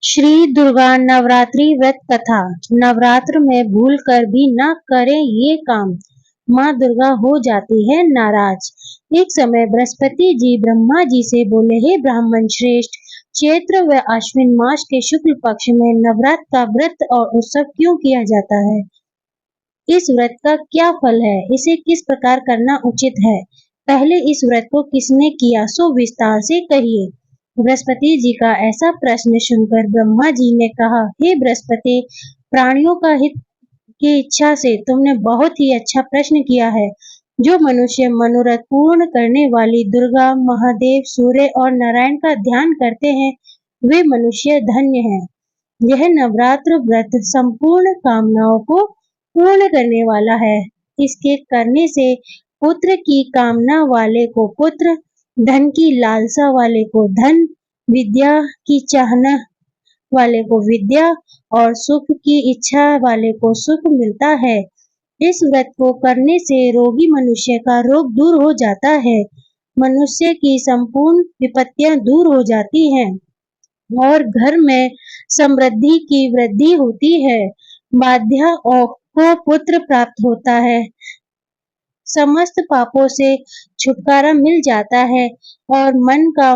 श्री दुर्गा नवरात्रि व्रत कथा। नवरात्र में भूल कर भी न करें ये काम, माँ दुर्गा हो जाती है नाराज। एक समय बृहस्पति जी ब्रह्मा जी से बोले, हे ब्राह्मण श्रेष्ठ, चैत्र व आश्विन मास के शुक्ल पक्ष में नवरात्र का व्रत और उत्सव क्यों किया जाता है? इस व्रत का क्या फल है? इसे किस प्रकार करना उचित है? पहले इस व्रत को किसने किया, सो विस्तार से कहिए। बृहस्पति जी का ऐसा प्रश्न सुनकर ब्रह्मा जी ने कहा, हे बृहस्पति, प्राणियों का हित की इच्छा से तुमने बहुत ही अच्छा प्रश्न किया है। जो मनुष्य मनोरथ पूर्ण करने वाली दुर्गा, महादेव, सूर्य और नारायण का ध्यान करते हैं, वे मनुष्य धन्य हैं। यह नवरात्र व्रत संपूर्ण कामनाओं को पूर्ण करने वाला है। इसके करने से पुत्र की कामना वाले को पुत्र, धन की लालसा वाले को धन, विद्या की चाहना वाले को विद्या और सुख की इच्छा वाले को सुख मिलता है। इस व्रत को करने से रोगी मनुष्य का रोग दूर हो जाता है, मनुष्य की संपूर्ण विपत्तियां दूर हो जाती हैं और घर में समृद्धि की वृद्धि होती है। बाध्या और को पुत्र प्राप्त होता है, समस्त पापों से छुटकारा मिल जाता है और मन का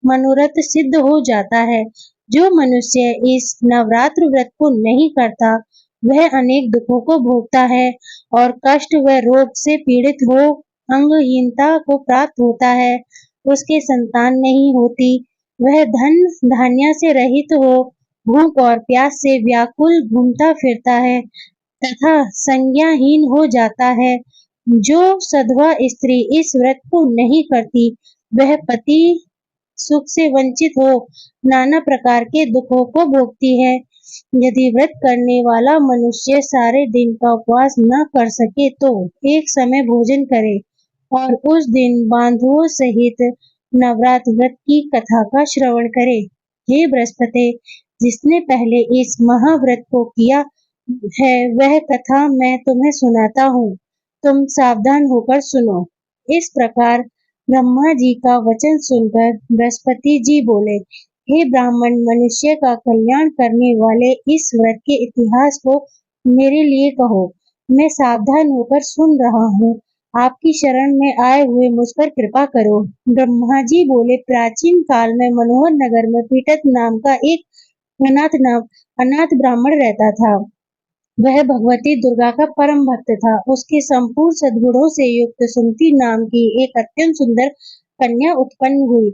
मनोरथ सिद्ध हो जाता है। जो मनुष्य इस नवरात्र व्रत को नहीं करता, वह अनेक दुखों को भोगता है और कष्ट व रोग से पीड़ित हो अंगहीनता को प्राप्त होता है। उसके संतान नहीं होती, वह धन धान्य से रहित हो भूख और प्यास से व्याकुल घूमता फिरता है तथा संज्ञाहीन हो जाता है। जो सधवा स्त्री इस व्रत को नहीं करती, वह पति सुख से वंचित हो नाना प्रकार के दुखों को भोगती है। यदि व्रत करने वाला मनुष्य सारे दिन का उपवास न कर सके तो एक समय भोजन करे और उस दिन बांधुओं सहित नवरात्र व्रत की कथा का श्रवण करे। हे बृहस्पति, जिसने पहले इस महाव्रत को किया है, वह कथा मैं तुम्हें सुनाता हूँ, तुम सावधान होकर सुनो। इस प्रकार ब्रह्मा जी का वचन सुनकर बृहस्पति जी बोले, हे ब्राह्मण, मनुष्य का कल्याण करने वाले इस व्रत के इतिहास को मेरे लिए कहो, मैं सावधान होकर सुन रहा हूँ। आपकी शरण में आए हुए मुझ पर कृपा करो। ब्रह्मा जी बोले, प्राचीन काल में मनोहर नगर में पीटत नाम का एक अनाथ ब्राह्मण रहता था। वह भगवती दुर्गा का परम भक्त था। उसके संपूर्ण सद्गुणों से युक्त सुमति नाम की एक अत्यंत सुंदर कन्या उत्पन्न हुई।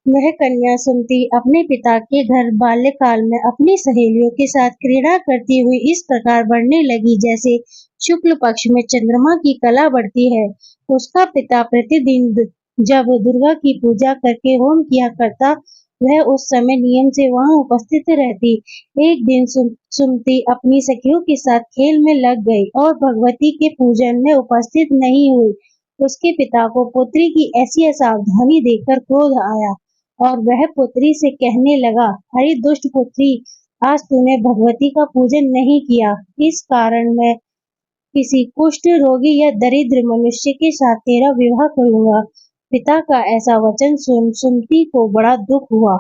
वह कन्या सुमति अपने पिता के घर बाल्यकाल में अपनी सहेलियों के साथ क्रीड़ा करती हुई इस प्रकार बढ़ने लगी जैसे शुक्ल पक्ष में चंद्रमा की कला बढ़ती है। उसका पिता प्रतिदिन जब दुर्गा की पूजा करके होम किया करता, वह उस समय नियम से वहां उपस्थित रहती। एक दिन सुमति अपनी सखियों के साथ खेल में लग गई और भगवती के पूजन में उपस्थित नहीं हुई। उसके पिता को पुत्री की ऐसी असावधानी देखकर क्रोध आया और वह पुत्री से कहने लगा, अरे दुष्ट पुत्री, आज तूने भगवती का पूजन नहीं किया, इस कारण मैं किसी कुष्ठ रोगी या दरिद्र मनुष्य के साथ तेरा विवाह करूंगा। पिता का ऐसा वचन सुन सुमति को बड़ा दुख हुआ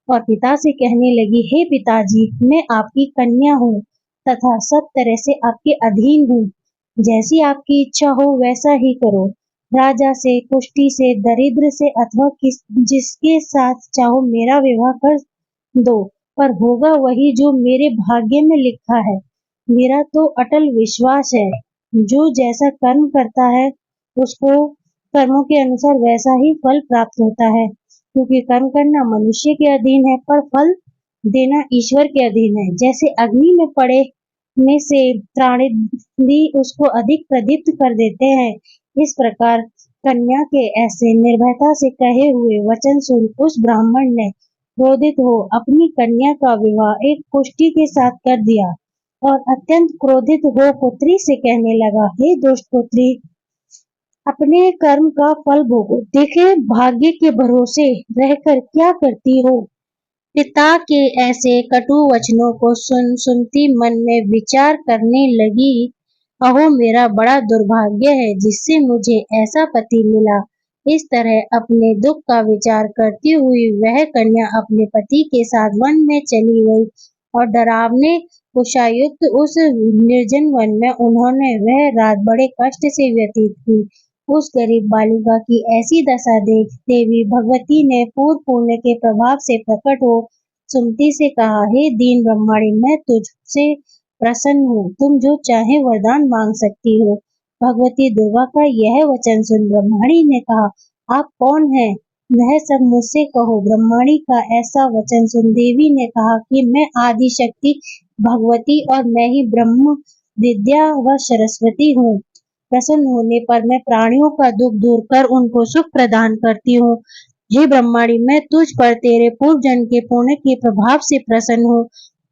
और पिता से कहने लगी, हे पिताजी, मैं आपकी कन्या हूँ तथा सब तरह से आपके अधीन हूँ। जैसी आपकी इच्छा हो वैसा ही करो। राजा से, कुष्ठी से, दरिद्र से अथवा जिसके साथ चाहो मेरा विवाह कर दो, पर होगा वही जो मेरे भाग्य में लिखा है। मेरा तो अटल विश्वास है, जो जैसा कर्म करता है उसको कर्मों के अनुसार वैसा ही फल प्राप्त होता है, क्योंकि कर्म करना मनुष्य के अधीन है पर फल देना ईश्वर के अधीन है। जैसे अग्नि में पड़ने से त्राणिधि उसको अधिक प्रदीप्त कर देते हैं, इस प्रकार कन्या के ऐसे निर्भयता से कहे हुए वचन सुन उस ब्राह्मण ने क्रोधित हो अपनी कन्या का विवाह एक कुष्ठी के साथ कर दिया और अत्यंत क्रोधित हो पुत्री से कहने लगा, हे दुष्ट पुत्री, अपने कर्म का फल भोगो। देखे भाग्य के भरोसे रहकर क्या करती हो। पिता के ऐसे कटु वचनों को सुनती मन में विचार करने लगी, अहो मेरा बड़ा दुर्भाग्य है जिससे मुझे ऐसा पति मिला। इस तरह अपने दुख का विचार करती हुई वह कन्या अपने पति के साथ वन में चली गई और डरावने कुशायुक्त उस निर्जन वन में उन्होंने वह रात बड़े कष्ट से व्यतीत की। उस गरीब बालिका की ऐसी दशा देख देवी भगवती ने पूर्व पुण्य के प्रभाव से प्रकट हो सुमति से कहा, हे दीन ब्रह्माणी, मैं तुझसे प्रसन्न हूँ, तुम जो चाहे वरदान मांग सकती हो। भगवती दुर्गा का यह वचन सुन ब्रह्माणी ने कहा, आप कौन हैं? वह सब मुझसे कहो। ब्रह्माणी का ऐसा वचन सुन देवी ने कहा कि मैं आदि शक्ति भगवती और मैं ही ब्रह्म विद्या व सरस्वती हूँ। प्रसन्न होने पर मैं प्राणियों का दुख दूर कर उनको सुख प्रदान करती हूँ। हे ब्रह्माणी, मैं तुझ पर तेरे पूर्व जन्म के पुण्य के प्रभाव से प्रसन्न हूँ।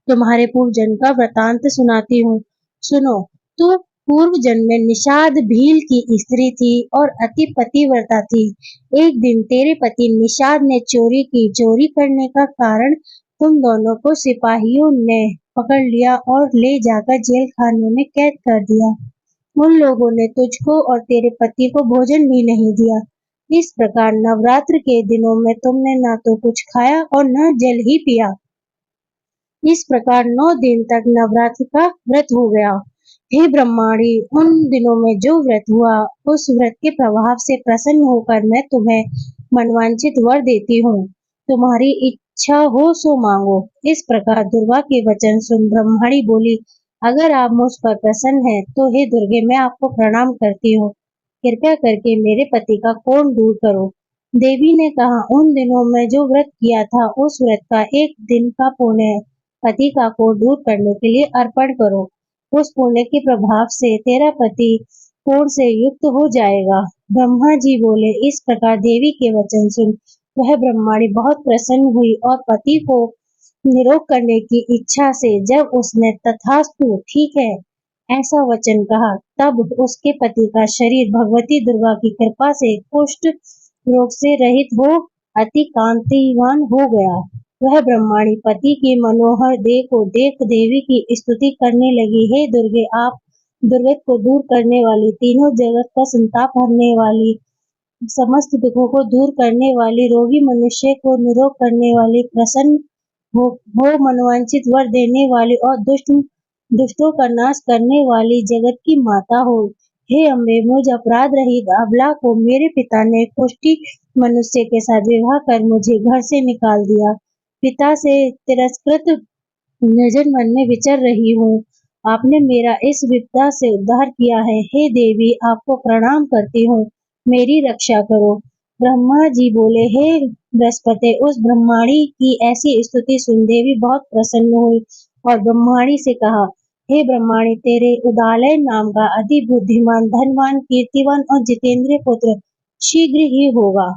तुम्हारे पूर्व जन्म का वृतांत सुनाती हूँ। सुनो। तू पूर्व जन्म में निषाद भील की स्त्री थी और अति पतिव्रता थी। एक दिन तेरे पति निषाद ने चोरी की। चोरी करने का कारण तुम दोनों को सिपाहियों ने पकड़ लिया और ले जाकर जेल खाने में कैद कर दिया। उन लोगों ने तुझको और तेरे पति को भोजन भी नहीं दिया। इस प्रकार नवरात्र के दिनों में तुमने न तो कुछ खाया और न जल ही पिया। इस प्रकार 9 दिन तक नवरात्र का व्रत हो गया। हे ब्रह्माणी, उन दिनों में जो व्रत हुआ, उस व्रत के प्रभाव से प्रसन्न होकर मैं तुम्हें मनवांछित वर देती हूँ। तुम्हारी इच्छा हो सो मांगो। इस प्रकार दुर्गा के वचन सुन ब्रह्माणी बोली, अगर आप मुझ पर प्रसन्न हैं, तो हे दुर्गे, मैं आपको प्रणाम करती हूँ। कृपया करके मेरे पति का कोढ़ दूर करो। देवी ने कहा, उन दिनों में जो व्रत किया था, उस व्रत का एक दिन का पुण्य पति का कोढ़ दूर करने के लिए अर्पण करो। उस पुण्य के प्रभाव से तेरा पति कोढ़ से युक्त हो जाएगा। ब्रह्मा जी बोले। इस प्रकार देवी के वचन सुन वह ब्रह्माणी बहुत प्रसन्न हुई और पति को निरोग करने की इच्छा से जब उसने तथास्तु, ठीक है, ऐसा वचन कहा, तब उसके पति का शरीर भगवती दुर्गा की कृपा से कुष्ठ रोग से रहित हो अति कांतिवान हो गया। वह ब्रह्माणी पति की मनोहर देह को देख देवी की स्तुति करने लगी। हे दुर्गे, आप दुर्गत को दूर करने वाली, तीनों जगत का संताप हरने वाली, समस्त दुखों को दूर करने वाली, रोगी मनुष्य को निरोग करने वाली, प्रसन्न हो मनोवांछित वर देने वाली और दुष्टों का नाश करने वाली जगत की माता हो। हे अम्बे, मुझ अपराध रहित अबला को मेरे पिता ने कुष्ठी मनुष्य के साथ विवाह कर मुझे घर से निकाल दिया। पिता से तिरस्कृत निर्जन वन में विचर रही हूँ। आपने मेरा इस विपदा से उद्धार किया है। हे देवी, आपको प्रणाम करती हूँ, मेरी रक्षा करो। ब्रह्मा जी बोले, हे बृहस्पति, उस ब्रह्माणी की ऐसी स्तुति सुन देवी बहुत प्रसन्न हुई और ब्रह्माणी से कहा, हे ब्रह्माणी, तेरे उदालय नाम का अति बुद्धिमान, धनवान, कीर्तिवान और जितेंद्रिय पुत्र शीघ्र ही होगा।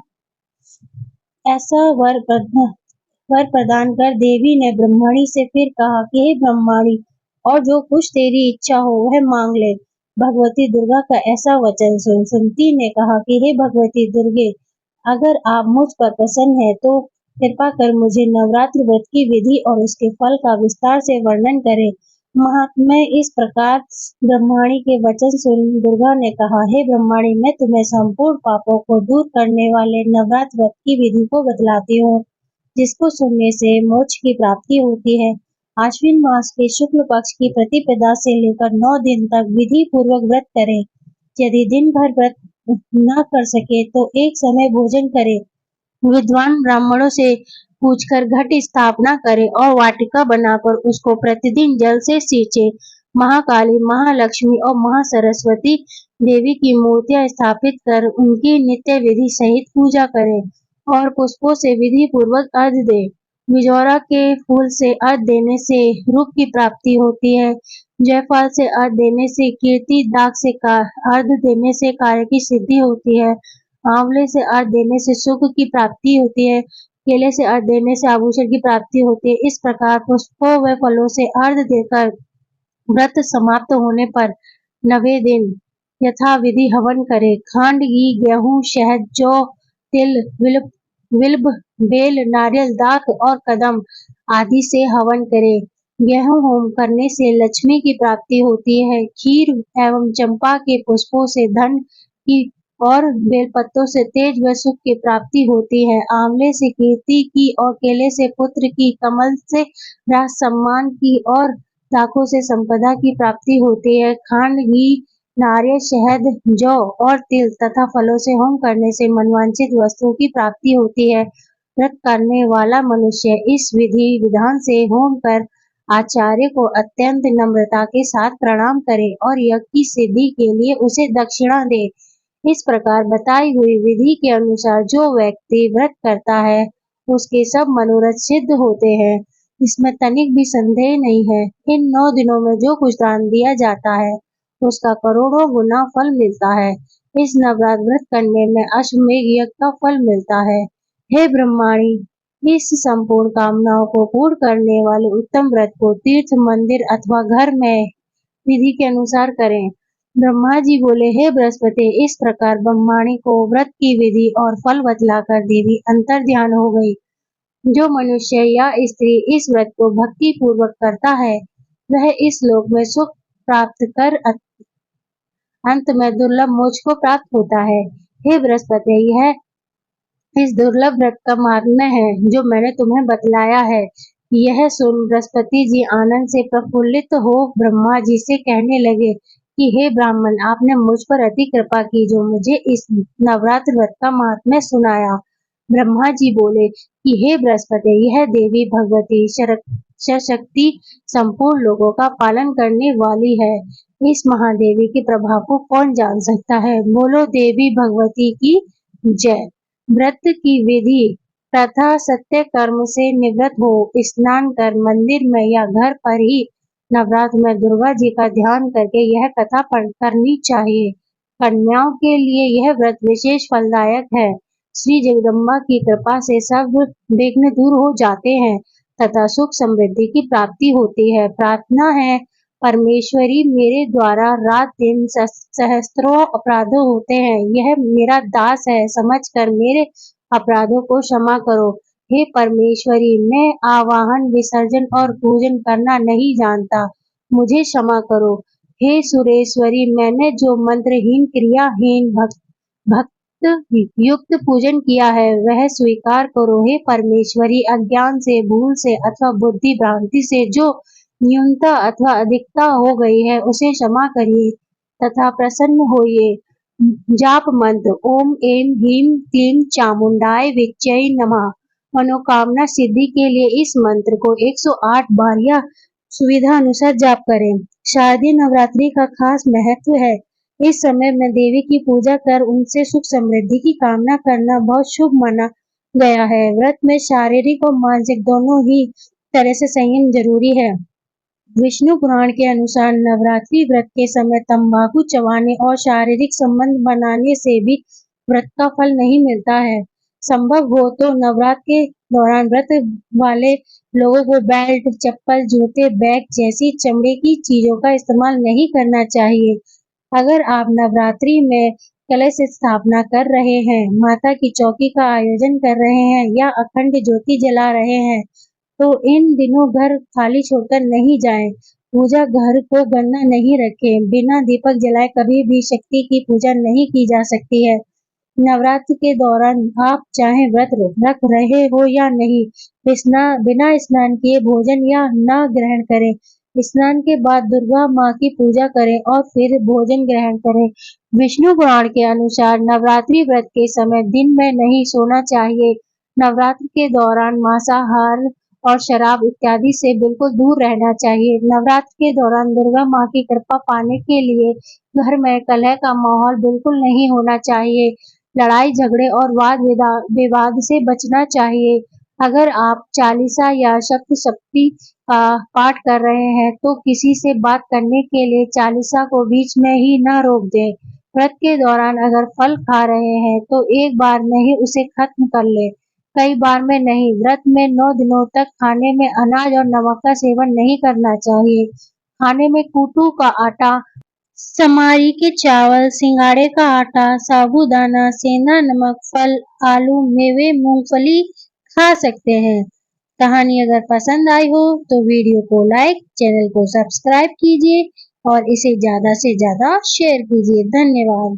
ऐसा वर प्रदान कर देवी ने ब्रह्माणी से फिर कहा कि हे ब्रह्माणी, और जो कुछ तेरी इच्छा हो वह मांग ले। भगवती दुर्गा का ऐसा वचन सुन सुमति ने कहा कि हे भगवती दुर्गे, अगर आप मुझ पर प्रसन्न है तो कृपा कर मुझे नवरात्र व्रत की विधि और उसके फल का विस्तार से वर्णन करें। महात्म्य इस प्रकार ब्रह्माणी के वचन सुन दुर्गा ने कहा, हे ब्रह्माणी, मैं तुम्हें संपूर्ण पापों को दूर करने वाले नवरात्र व्रत की विधि को बतलाती हूँ, जिसको सुनने से मोक्ष की प्राप्ति होती है। आश्विन मास के शुक्ल पक्ष की प्रतिपदा से लेकर 9 दिन तक विधि पूर्वक व्रत करें। यदि दिन भर व्रत न कर सके तो एक समय भोजन करे। विद्वान ब्राह्मणों से पूछकर घट स्थापना करे और वाटिका बनाकर उसको प्रतिदिन जल से सींचे। महाकाली, महालक्ष्मी और महासरस्वती देवी की मूर्तियां स्थापित कर उनकी नित्य विधि सहित पूजा करें और पुष्पों से विधि पूर्वक अर्घ्य दे। बिजौरा के फूल से अर्घ्य देने से रूप की प्राप्ति होती है। जयफल से अर्घ्य देने से कीर्ति, दाग से अर्घ्य देने से कार्य की सिद्धि होती है। आंवले से अर्घ्य देने से सुख की प्राप्ति होती है। केले से अर्घ्य देने से आभूषण की प्राप्ति होती है। इस प्रकार पुष्पों व फलों से अर्घ्य देकर व्रत समाप्त होने पर 9वें दिन यथाविधि हवन करे। खांड, घी, गेहूं, शहद, जौ, तिल, विल्व, बेल, नारियल, दाख और कदम आदि से हवन करे। गेहूं होम करने से लक्ष्मी की प्राप्ति होती है। खीर एवं चंपा के पुष्पों से धन की और बेलपत्तों से तेज व सुख की प्राप्ति होती है। आंवले से कीर्ति की और केले से पुत्र की, कमल से राज सम्मान की और दाखों से संपदा की प्राप्ति होती है। खांड, घी, नारियल, शहद, जौ और तिल तथा फलों से होम करने से मनवांछित वस्तुओं की प्राप्ति होती है। व्रत करने वाला मनुष्य इस विधि विधान से होम कर आचार्य को अत्यंत नम्रता के साथ प्रणाम करे और यज्ञ की सिद्धि के लिए उसे दक्षिणा दे। इस प्रकार बताई हुई विधि के अनुसार जो व्यक्ति व्रत करता है उसके सब मनोरथ सिद्ध होते हैं, इसमें तनिक भी संदेह नहीं है। इन 9 दिनों में जो कुछ दान दिया जाता है उसका करोड़ों गुना फल मिलता है। इस नवरात्र व्रत करने में अश्वमेध यज्ञ का फल मिलता है। हे ब्रह्माणी, इस संपूर्ण कामनाओं को पूर्ण करने वाले उत्तम व्रत को तीर्थ, मंदिर अथवा घर में विधि के अनुसार करें। ब्रह्मा जी बोले, हे बृहस्पति, इस प्रकार ब्रह्माणी को व्रत की विधि और फल बतलाकर देवी अंतर ध्यान हो गई। जो मनुष्य या स्त्री इस व्रत को भक्ति पूर्वक करता है वह इस लोक में सुख प्राप्त कर अंत में दुर्लभ मोक्ष को प्राप्त होता है। हे बृहस्पति, यह इस दुर्लभ व्रत का माहात्म्य है जो मैंने तुम्हें बतलाया है। यह सुन बृहस्पति जी आनंद से प्रफुल्लित हो ब्रह्मा जी से कहने लगे कि हे ब्राह्मण, आपने मुझ पर अति कृपा की जो मुझे इस नवरात्र व्रत का महात्म्य सुनाया। ब्रह्मा जी बोले कि हे बृहस्पति, यह देवी भगवती शक्ति संपूर्ण लोगों का पालन करने वाली है। इस महादेवी के प्रभाव को कौन जान सकता है। बोलो देवी भगवती की जय। व्रत की विधि प्रथा सत्य कर्म से निवृत्त हो स्नान कर मंदिर में या घर पर ही नवरात्र में दुर्गा जी का ध्यान करके यह कथा करनी चाहिए। कन्याओं के लिए यह व्रत विशेष फलदायक है। श्री जगदम्बा की कृपा से सब विघ्न दूर हो जाते हैं तथा सुख समृद्धि की प्राप्ति होती है। प्रार्थना है, परमेश्वरी, मेरे द्वारा रात दिन सहस्त्रों अपराध होते हैं, यह मेरा दास है, समझकर मेरे अपराधों को क्षमा करो। हे परमेश्वरी, मैं आवाहन, विसर्जन और पूजन करना नहीं जानता, मुझे क्षमा करो। हे सुरेश्वरी, मैंने जो मंत्रहीन, क्रियाहीन, भक्त युक्त पूजन किया है वह स्वीकार करो। हे परमेश्वरी, अज्ञान से, भूल से अथवा बुद्धि भ्रांति से जो न्यूनता अथवा अधिकता हो गई है उसे क्षमा करिए तथा प्रसन्न होइए। जाप मंत्र ओम ऐं ह्रीं क्लीं चामुंडाय विच्चै नमः। मनोकामना सिद्धि के लिए इस मंत्र को 108 बार या सुविधा अनुसार जाप करें। शारदीय नवरात्रि का खास महत्व है। इस समय में देवी की पूजा कर उनसे सुख समृद्धि की कामना करना बहुत शुभ माना गया है। व्रत में शारीरिक और मानसिक दोनों ही तरह से संयम जरूरी है। विष्णु पुराण के अनुसार नवरात्रि व्रत के समय तंबाकू चबाने और शारीरिक संबंध बनाने से भी व्रत का फल नहीं मिलता है। संभव हो तो नवरात्र के दौरान व्रत वाले लोगों को बेल्ट, चप्पल, जूते, बैग जैसी चमड़े की चीजों का इस्तेमाल नहीं करना चाहिए। अगर आप नवरात्रि में कलश स्थापना कर रहे हैं, माता की चौकी का आयोजन कर रहे हैं या अखंड ज्योति जला रहे हैं तो इन दिनों घर खाली छोड़कर नहीं जाएं। पूजा घर को गंदा नहीं रखें। बिना दीपक जलाए कभी भी शक्ति की पूजा नहीं की जा सकती है। नवरात्र के दौरान आप चाहे व्रत रख रहे हो या नहीं, बिना स्नान किए भोजन या न ग्रहण करें। स्नान के बाद दुर्गा माँ की पूजा करें और फिर भोजन ग्रहण करें। विष्णु पुराण के अनुसार नवरात्रि व्रत के समय दिन में नहीं सोना चाहिए। नवरात्र के दौरान मांसाहार और शराब इत्यादि से बिल्कुल दूर रहना चाहिए। नवरात्र के दौरान दुर्गा माँ की कृपा पाने के लिए घर में कलह का माहौल बिल्कुल नहीं होना चाहिए। लड़ाई झगड़े और वाद विवाद से बचना चाहिए। अगर आप चालीसा या सप्तशती का पाठ कर रहे हैं तो किसी से बात करने के लिए चालीसा को बीच में ही न रोक दें। व्रत के दौरान अगर फल खा रहे हैं तो एक बार में ही उसे खत्म कर लें, कई बार में नहीं। व्रत में 9 दिनों तक खाने में अनाज और नमक का सेवन नहीं करना चाहिए। खाने में कूटू का आटा, समारी के चावल, सिंगाड़े का आटा, साबूदाना, सेंधा नमक, फल, आलू, मेवे, मूंगफली खा सकते हैं। कहानी अगर पसंद आई हो तो वीडियो को लाइक, चैनल को सब्सक्राइब कीजिए और इसे ज्यादा से ज्यादा शेयर कीजिए। धन्यवाद।